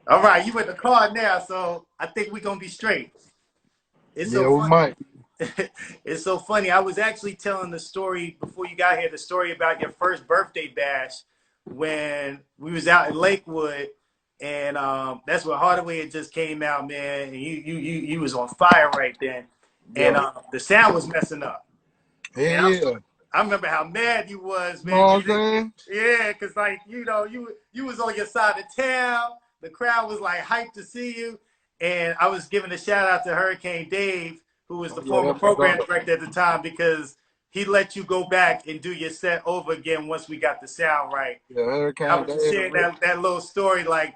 All right, you in the car now, so I think we're gonna be straight. It's Yeah, so we funny. might. It's so funny. I was actually telling the story before you got here, the story about your first birthday bash when we was out in Lakewood, and that's when Hardaway had just came out, man. And you was on fire right then, and Yeah. the sound was messing up. Hell And yeah. I remember how mad you was, You know man. what 'Cause I'm saying? yeah, because like you was on your side of town. The crowd was like hyped to see you, and I was giving a shout out to Hurricane Dave, who was Oh the yeah, former that's my program dog. director at the time, because he let you go back and do your set over again once we got the sound right. Yeah, I Hurricane was just Dad sharing real. that little story, like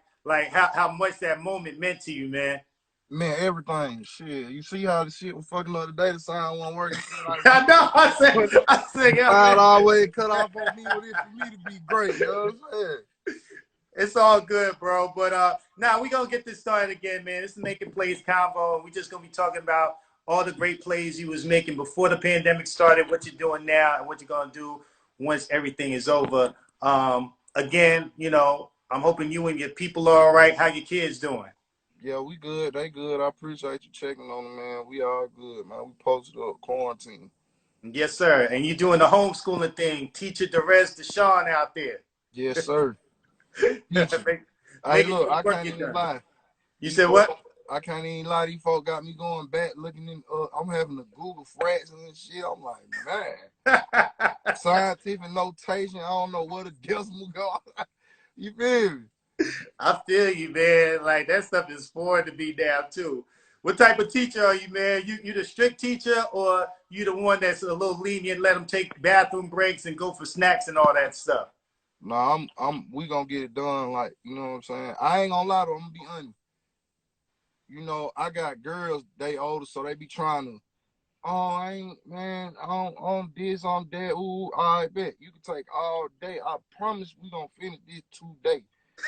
how much that moment meant to you, man. Man, everything. Shit. You see how the shit was fucking up today, the sound wasn't working. So like I know. put the I said, yeah, crowd man. always cut off on me with it for me to be great, you know what I'm saying? It's all good, bro. But now we gonna get this started again, man. This is Making Plays Convo. We just gonna be talking about all the great plays you was making before the pandemic started, what you're doing now, and what you're gonna do once everything is over. Again, I'm hoping you and your people are all right. How your kids doing? Yeah, we good. They good. I appreciate you checking on them, man. We all good, man. We posted up quarantine. Yes, sir. And you doing the homeschooling thing, teacher Derez De'Shon out there. Yes, sir. Teaching. make, Hey, making look, sure I work can't get even done. lie. You These said folks, what? I can't even lie. These folks got me going back, looking in. I'm having to Google fractions and shit. I'm like, man, scientific notation. I don't know what a decimal go. You feel me? I feel you, man. Like that stuff is foreign to me now too. What type of teacher are you, man? You the strict teacher, or you the one that's a little lenient, let them take bathroom breaks and go for snacks and all that stuff? No, we gonna get it done. Like, you know what I'm saying? I ain't gonna lie to 'em, I'm gonna be honest. You know, I got girls, they older, so they be trying to. Oh, I ain't, man. On this, on that. Ooh, I bet you can take all day. I promise we gonna finish this today.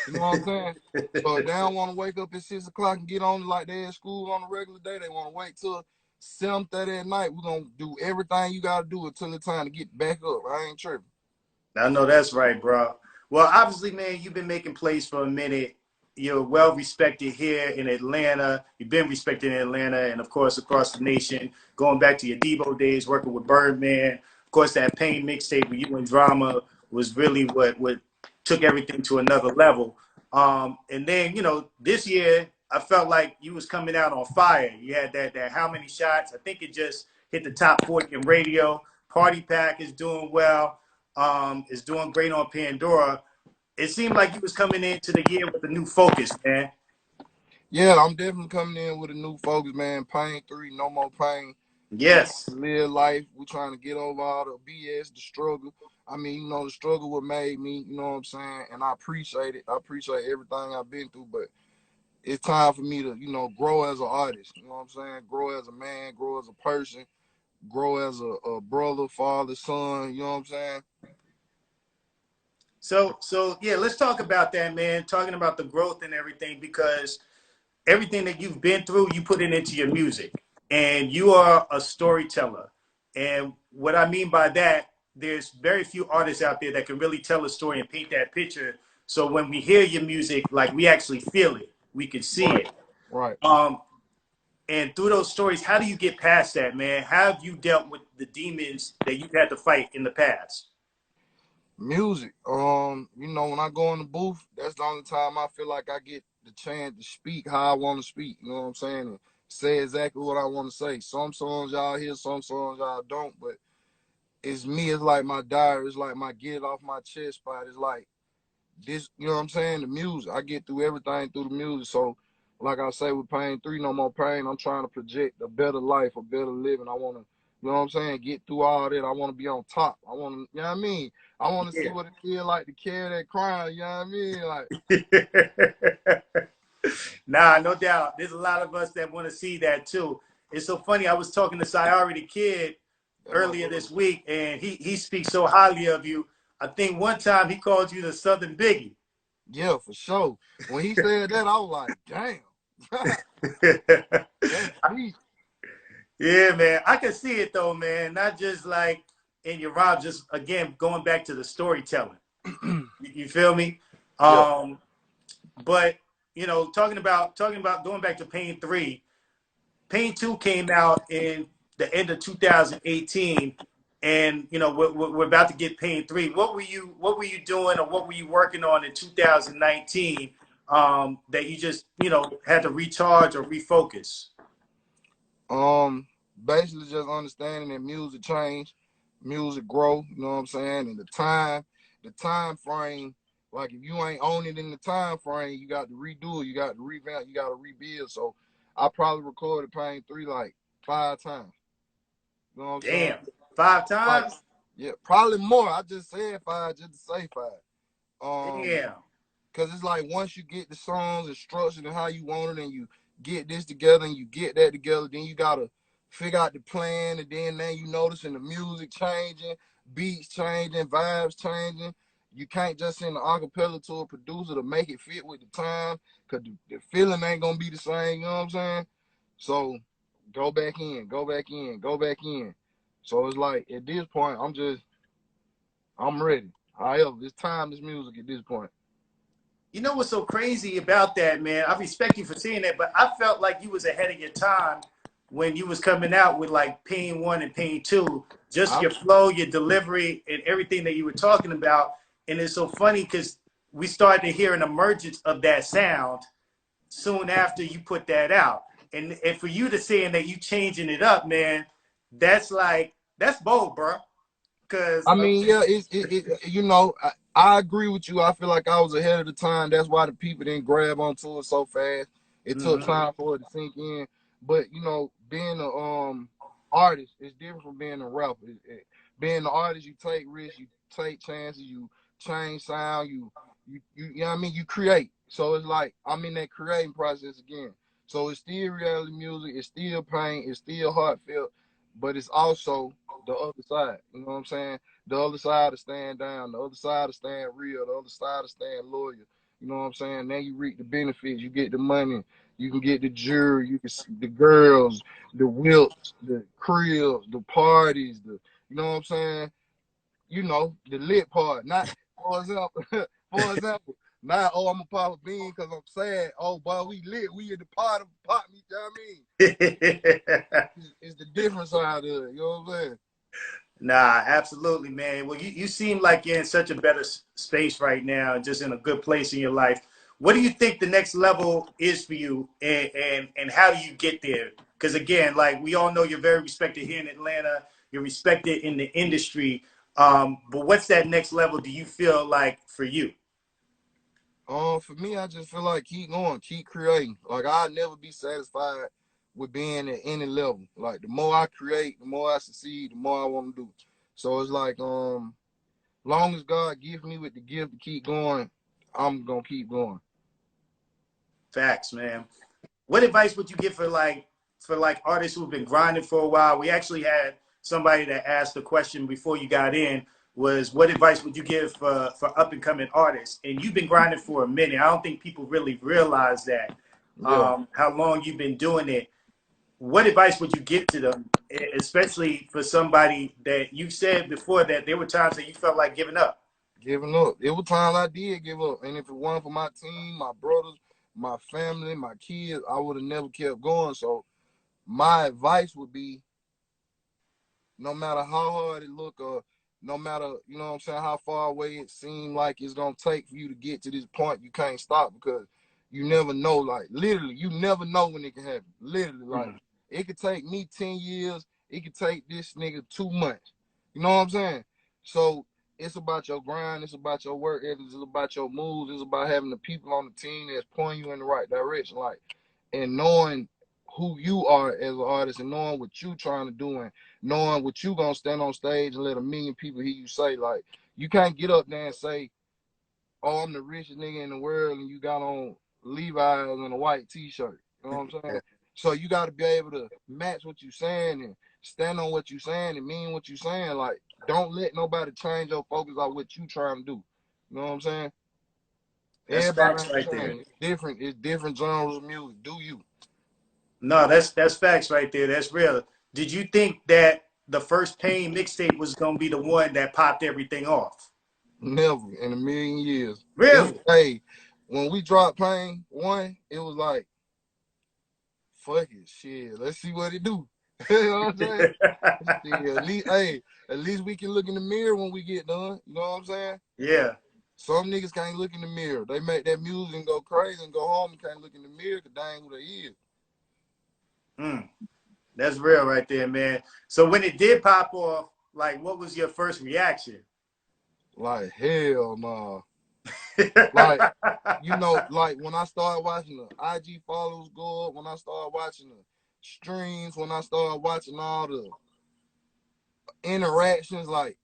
You know what I'm saying? So if they don't want to wake up at 6 o'clock and get on like they at school on a regular day, they want to wait till 7:30 at night. We're gonna do everything you gotta do until it's time to get back up. I ain't tripping. I know that's right, bro. Well, obviously, man, you've been making plays for a minute. You're well respected here in Atlanta. You've been respected in Atlanta and, of course, across the nation. Going back to your Debo days, working with Birdman. Of course, that Pain mixtape with you and Drama was really what took everything to another level. And then, this year, I felt like you was coming out on fire. You had that How Many Shots? I think it just hit the top 40 in radio. Party Pack is doing well. Is doing great on Pandora. It seemed like you was coming into the year with a new focus, man. Yeah, I'm definitely coming in with a new focus, man. Pain 3, no more pain. We Yes. trying to live life. We trying to get over all the BS, the struggle. I mean, the struggle what made me, you know what I'm saying? And I appreciate it. I appreciate everything I've been through, but it's time for me to, grow as an artist. You know what I'm saying? Grow as a man, grow as a person, grow as a brother, father, son. You know what I'm saying? So yeah, let's talk about that, man. Talking about the growth and everything, because everything that you've been through, you put it into your music, and you are a storyteller. And what I mean by that, there's very few artists out there that can really tell a story and paint that picture. So when we hear your music, like we actually feel it, we can see Right, it. right. And through those stories, how do you get past that, man? How have you dealt with the demons that you've had to fight in the past? Music. When I go in the booth, that's the only time I feel like I get the chance to speak how I want to speak. You know what I'm saying? And say exactly what I want to say. Some songs y'all hear, some songs y'all don't, but it's me. It's like my diary. It's like my get it off my chest spot. It's like this, you know what I'm saying? The music. I get through everything through the music. So, like I say with Pain 3, no more pain, I'm trying to project a better life, a better living. I want to, you know what I'm saying, get through all that. I want to be on top. I want to, you know what I mean? I want to see Yeah. what it feel like to carry that crown, you know what I mean? Like, Nah, no doubt. There's a lot of us that want to see that too. It's so funny. I was talking to Sayari the Kid that my earlier brother. this week, and he speaks so highly of you. I think one time he called you the Southern Biggie. Yeah, for sure. When he said that, I was like, damn. That's deep. Yeah, man. I can see it though, man. Not just like in your rap, just again going back to the storytelling. You feel me? Yeah. But you know, talking about going back to Pain 3. Pain 2 came out in the end of 2018, and you know we're about to get Pain 3. What were you doing, or what were you working on in 2019 that you just, you know, had to recharge or refocus? Basically just understanding that music change, music grow, you know what I'm saying? And the time frame, like if you ain't on it in the time frame, you got to redo it, you got to revamp, you got to rebuild. So I probably recorded Pain 3 like 5 times. You know what I'm saying? Damn, five Like, times? yeah, probably more. I just said five just to say five. Um, Damn. Cause it's like once you get the songs and structured and how you want it, and you get this together and you get that together, then you gotta figure out the plan, and then you noticing the music changing, beats changing, vibes changing. You can't just send an acapella to a producer to make it fit with the time, cause the feeling ain't gonna be the same. You know what I'm saying? So go back in, go back in, go back in. So it's like at this point, I'm ready. However, it's time, this music at this point. You know what's so crazy about that, man? I respect you for saying that, but I felt like you was ahead of your time when you was coming out with like Pain 1 and Pain 2. Just I, your flow, your delivery, and everything that you were talking about. And it's so funny because we started to hear an emergence of that sound soon after you put that out. And for you to saying that you changing it up, man, that's bold, bro. Cause I mean, yeah, you know, I agree with you. I feel like I was ahead of the time. That's why the people didn't grab onto it so fast. It took mhm. time for it to sink in. But you know, being a artist is different from being a rapper. Being an artist, you take risks, you take chances, you change sound, you know what I mean. You create. So it's like I'm in that creating process again. So it's still reality music. It's still pain. It's still heartfelt, but it's also the other side. You know what I'm saying? The other side of staying down, the other side of staying real, the other side of staying loyal. You know what I'm saying? Now you reap the benefits, you get the money, you can get the jury, you can see the girls, the whips, the cribs, the parties, the you know what I'm saying? You know, the lit part. Not for example, for example, not oh I'm a pop a bean because I'm sad. Oh boy, we lit, we in the pot of pot, you know what I mean? It's the different side of it, you know what I'm saying? Nah, absolutely, man. Well, you seem like you're in such a better space right now, just in a good place in your life. What do you think the next level is for you, and how do you get there? Because again, like we all know, you're very respected here in Atlanta. You're respected in the industry. But what's that next level? Do you feel like for you? For me, I just feel like keep going, keep creating. Like I'll never be satisfied with being at any level. Like the more I create, the more I succeed, the more I want to do. So it's like, long as God gives me with the gift to keep going, I'm gonna keep going. Facts, man. What advice would you give for like artists who've been grinding for a while? We actually had somebody that asked the question before you got in, was what advice would you give for up and coming artists? And you've been grinding for a minute. I don't think people really realize that, Yeah. how long you've been doing it. What advice would you give to them, especially for somebody that you said before that there were times that you felt like giving up? Giving up. It was times I did give up. And if it weren't for my team, my brothers, my family, my kids, I would have never kept going. So my advice would be no matter how hard it look or no matter, you know what I'm saying, how far away it seemed like it's gonna take for you to get to this point, you can't stop because you never know, like literally, you never know when it can happen. Literally, like Mhm. it could take me 10 years, it could take this nigga 2 months. You know what I'm saying? So it's about your grind, it's about your work ethic, it's about your moves, it's about having the people on the team that's pointing you in the right direction, like and knowing who you are as an artist and knowing what you trying to do and knowing what you gonna stand on stage and let a million people hear you say. Like you can't get up there and say, "Oh, I'm the richest nigga in the world," and you got on Levi's and a white T-shirt. You know what I'm saying? So you got to be able to match what you saying and stand on what you saying and mean what you saying. Like don't let nobody change your focus on what you trying to do. You know what I'm saying? That's Everybody facts ain't the right there. same. It's different. It's different genres of music. Do you? No, that's facts right there. That's real. Did you think that the first Pain mixtape was gonna be the one that popped everything off? Never in a million years. It, Really? hey, when we dropped Pain 1, it was like, fuck it, shit, let's see what it do. You know what I'm saying? Shit, at least we can look in the mirror when we get done. You know what I'm saying? Yeah. Some niggas can't look in the mirror. They make that music and go crazy and go home and can't look in the mirror because they ain't who they is. That's real right there, man. So when it did pop off, like, what was your first reaction? Like, hell no. Like, you know, like when I started watching the IG follows go up, when I started watching the streams, when I started watching all the interactions, like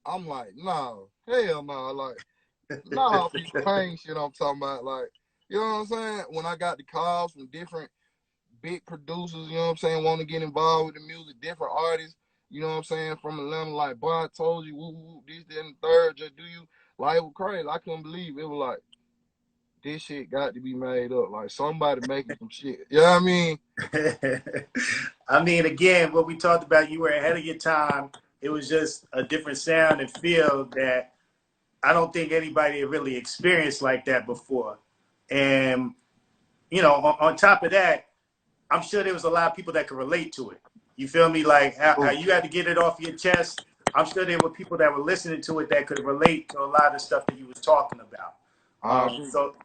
I'm like, no, hell no, like, no, this Pain shit I'm talking about, like, you know what I'm saying? When I got the calls from different big producers, you know what I'm saying, want to get involved with the music, different artists, you know what I'm saying, from Atlanta, like, boy, I told you, woo, woo, this, that, and the third, just do you, like, it was crazy. I couldn't believe it. It was like, this shit got to be made up. Like, somebody making some shit. You know what I mean? I mean, again, what we talked about, you were ahead of your time. It was just a different sound and feel that I don't think anybody had really experienced like that before. And, you know, on top of that, I'm sure there was a lot of people that could relate to it. You feel me? Like how you had to get it off your chest. I'm sure there were people that were listening to it that could relate to a lot of the stuff that you was talking about.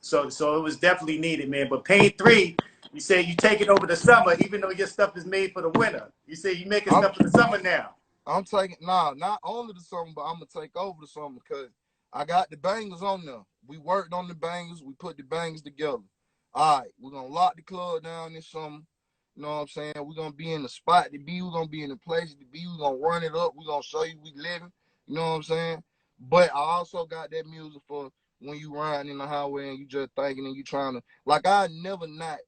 So it was definitely needed, man. But Pain 3, you say you take it over the summer, even though your stuff is made for the winter. You say you making stuff for the summer now. I'm taking, nah, not only the summer, but I'm going to take over the summer because I got the bangers on there. We worked on the bangers. We put the bangers together. All right, we're going to lock the club down this summer. You know what I'm saying? We're going to be in the spot to be. We're going to be in the place to be. We're going to run it up. We're going to show you we living. You know what I'm saying? But I also got that music for when you riding in the highway and you just thinking and you trying to, like, I never not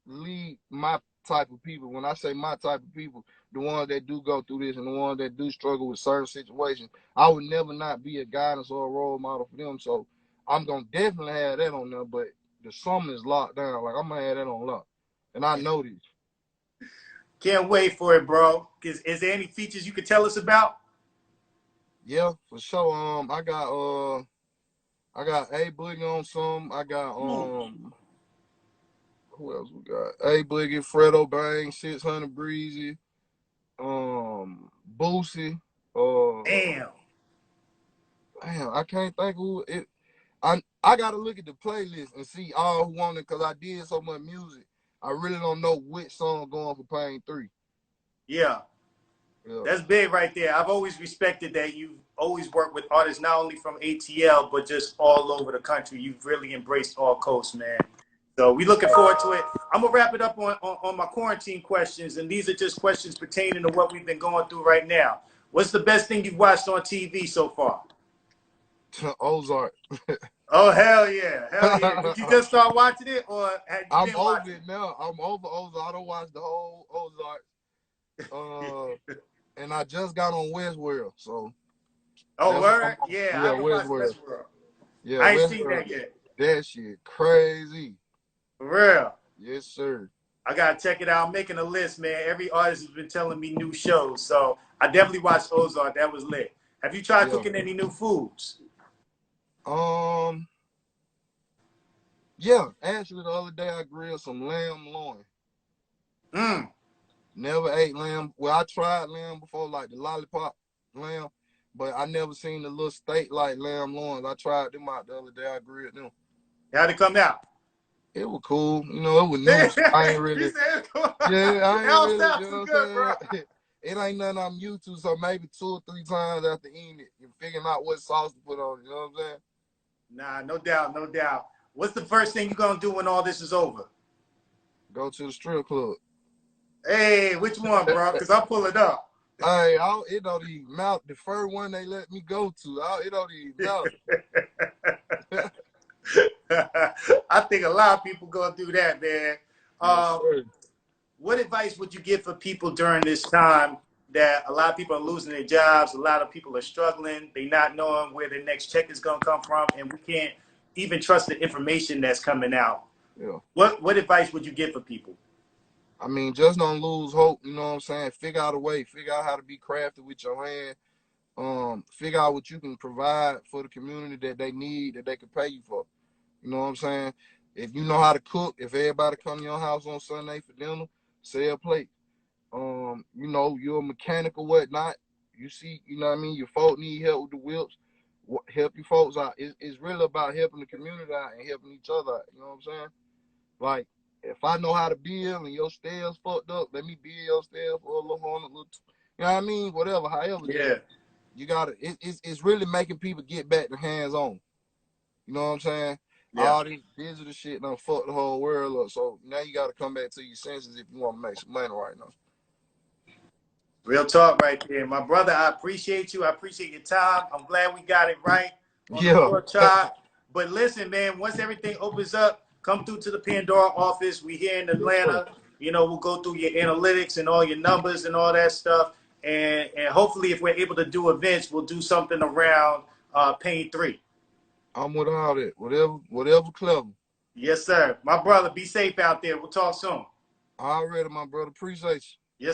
lead my type of people. When I say my type of people, the ones that do go through this and the ones that do struggle with certain situations, I would never not be a guidance or a role model for them. So I'm going to definitely have that on there, but the summer is locked down. Like, I'm going to have that on lock. And I know this. Can't wait for it, bro. Is there any features you could tell us about? Yeah, for sure. I got A Boogie on some. I got who else we got? A Boogie, Fredo Bang, 600 Breezy, Boosie. Damn. Damn, I can't think who it. I gotta look at the playlist and see all who on it because I did so much music. I really don't know which song going for Pain 3. Yeah. That's big right there. I've always respected that you've always worked with artists not only from ATL but just all over the country. You've really embraced all coasts, man. So we looking forward to it. I'm gonna wrap it up on my quarantine questions, and these are just questions pertaining to what we've been going through right now. What's the best thing you've watched on TV so far? Ozark. Oh hell yeah, hell yeah! Did you just start watching it, or have you I'm been over watching it now. I'm over Ozark. I don't watch the whole Ozark. And I just got on Westworld, so. Oh, word? Yeah, I haven't watched Westworld. Westworld. Yeah, I ain't Westworld. seen that yet. That shit crazy. For real. Yes, sir. I gotta check it out. I'm making a list, man. Every artist has been telling me new shows, so I definitely watched Ozark. That was lit. Have you tried cooking any new foods? Yeah. Actually, the other day I grilled some lamb loin. Never ate lamb. Well, I tried lamb before, like the lollipop lamb, but I never seen the little steak like lamb loins. I tried them out the other day. I grilled them. How'd it come out? It was cool. You know, it was new. So I ain't really. Cool. Yeah, I ain't really. You know what I'm saying? It ain't nothing I'm used to, so maybe 2 or 3 times after eating it and figuring out what sauce to put on it. You know what I'm saying? Nah, no doubt, no doubt. What's the first thing you're gonna do when all this is over? Go to the strip club. Hey, which one, bro? Because I'll pull it up. Hey, it don't even matter. The first one they let me go to, it don't even matter. I think a lot of people gonna do that, man. What advice would you give for people during this time that a lot of people are losing their jobs, a lot of people are struggling, they not knowing where their next check is gonna come from, and we can't even trust the information that's coming out? Yeah. What advice would you give for people? I mean, just don't lose hope. You know what I'm saying? Figure out a way. Figure out how to be crafty with your hand. Figure out what you can provide for the community that they need, that they can pay you for. You know what I'm saying? If you know how to cook, if everybody come to your house on Sunday for dinner, sell a plate. You know, you're a mechanic or whatnot. You see, you know what I mean? Your folk need help with the whips. Help your folks out. It's really about helping the community out and helping each other out. You know what I'm saying? Like, if I know how to build and your stairs fucked up, let me build your stairs for a little hundred, you know what I mean? Whatever, however, Yeah. you gotta. It's really making people get back to hands on. You know what I'm saying? Yeah. All this digital shit done fucked the whole world up. So now you gotta come back to your senses if you want to make some money right now. Real talk right there. My brother, I appreciate you. I appreciate your time. I'm glad we got it right on the Yeah. pork chop. But listen, man, once everything opens up, come through to the Pandora office. We here in Yes, sir. Atlanta. You know, we'll go through your analytics and all your numbers and all that stuff. And hopefully, if we're able to do events, we'll do something around Pain 3. I'm with all that. Whatever clever. Yes, sir. My brother, be safe out there. We'll talk soon. Already, my brother. Appreciate you. Yes,